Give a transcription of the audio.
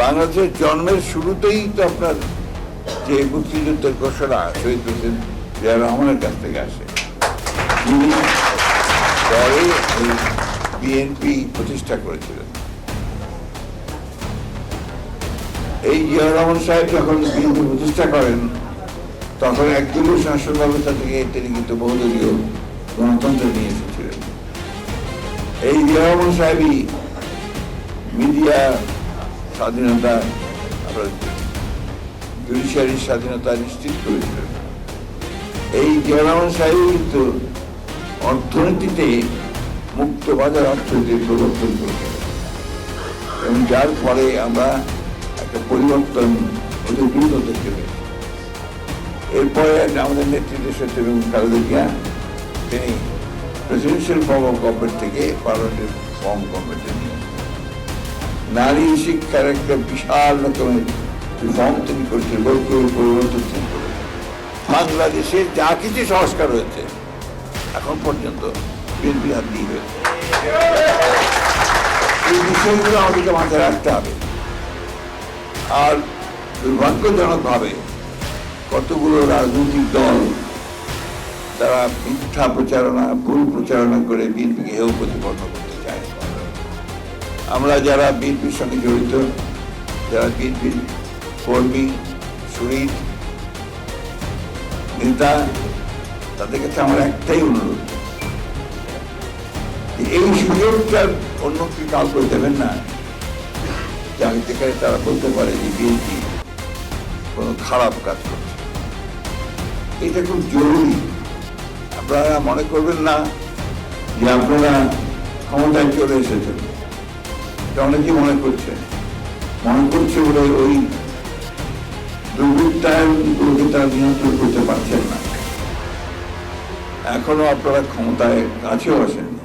বাংলাদেশের জন্মের শুরুতেই তো আপনার যে মুক্তিযুদ্ধের ঘোষণা শহীদ প্রেসিডেন্ট জিয়া রহমানের কাছ থেকে আসে, যিনি পরে বিএনপি প্রতিষ্ঠা করেছিলেন। এই জিয়া রহমান সাহেব যখন বিএনপি প্রতিষ্ঠা করেন তখন একদলীয় শাসন ব্যবস্থা থেকে তিনি কিন্তু বহুদলীয় গণতন্ত্র নিয়ে এসেছিলেন। এই জিয়া রহমান সাহেবই মিডিয়া স্বাধীনতা, জুডিশিয়ারির স্বাধীনতা নিশ্চিত করেছিলেন। এই জিয়া রহমান সাহেব কিন্তু অর্থনীতিতে মুক্ত বাজার অর্থনীতির প্রবর্তন করেছিলেন এবং যার ফলে আমরা একটা পরিবর্তন অতি দ্রুত দেখতে পেয়েছি। এরপরে আমাদের নেতৃত্বের সাথে এবং খালেদা জিয়া তিনি প্রেসিডেন্সিয়াল ফর্ম অফ গভর্নমেন্ট থেকে পার্লামেন্টের ফর্ম গভর্নমেন্টে নিয়ে নারী শিক্ষার একটা বিশাল রকমের রিফর্ম তিনি করেছেন, পরিবর্তন তিনি করেছেন। বাংলাদেশে যা কিছু সংস্কার হয়েছে এখন পর্যন্ত বিএনপি হাত দিয়ে হয়েছে। এই বিষয়গুলো আমাদেরকে মাথায় রাখতে হবে। আর দুর্ভাগ্যজনকভাবে কতগুলো রাজনৈতিক দল তারা মিথ্যা প্রচারণা, ভুল প্রচারণা করে বিএনপিকে হেয় প্রতিপন্ন করতে চায়। আমরা যারা বিএনপির সঙ্গে জড়িত, যারা বিএনপির কর্মী, শহীদ, নেতা, তাদের কাছে আমার একটাই অনুরোধ, এই সুযোগটা অন্য কি কাল করে দেবেন না, যেখানে তারা বলতে পারে যে বিএনপি কোনো খারাপ কাজ করছে। এটা খুব জরুরি। আপনারা মনে করবেন না যে আপনারা ক্ষমতায় চলে এসেছেন, অনেকে মনে করছে বলে ওই দুর্বৃত্তায়নগুলোকে তারা নিয়ন্ত্রণ করতে পারছেন না। এখনো আপনারা ক্ষমতায় কাছেও আসেননি।